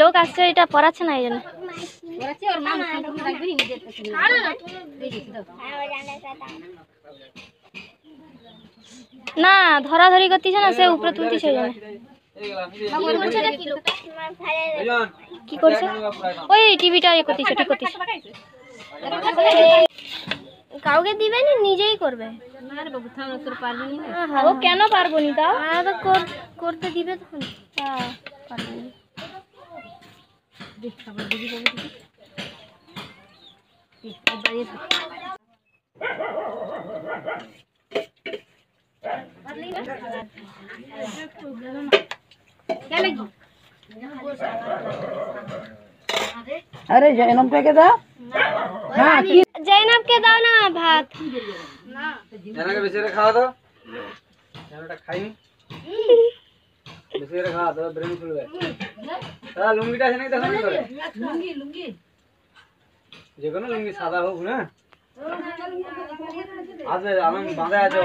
লোক আসছে, এটা পড়াচ্ছে না এই জন্য। না ধরাধরি করতেছে না, সে উপরে তুলতেছে ওই জন্য। কি করছে? ওই টিভিটা ইয়ে করতেছে, ঠিক করতেছে। কাউকে দিবে না, নিজেই করবে। ও কেন পারবো নি? তাও করতে দিবে তখন। হ্যাঁ পারবো না। अरे जैनब के दाओ ना, जैनब के दाओ ना भात। जैनब के बेचारे खावा दो, जैनबটা খাইনি। বেচারে খাওয়া তো ব্রেন খুলবে। তারা লুঙ্গিটা আছে নাকি দেখো না করে। লুঙ্গি যে কোনো লুঙ্গি সাদা হোক না। আজ আমি বাঁধা আছে।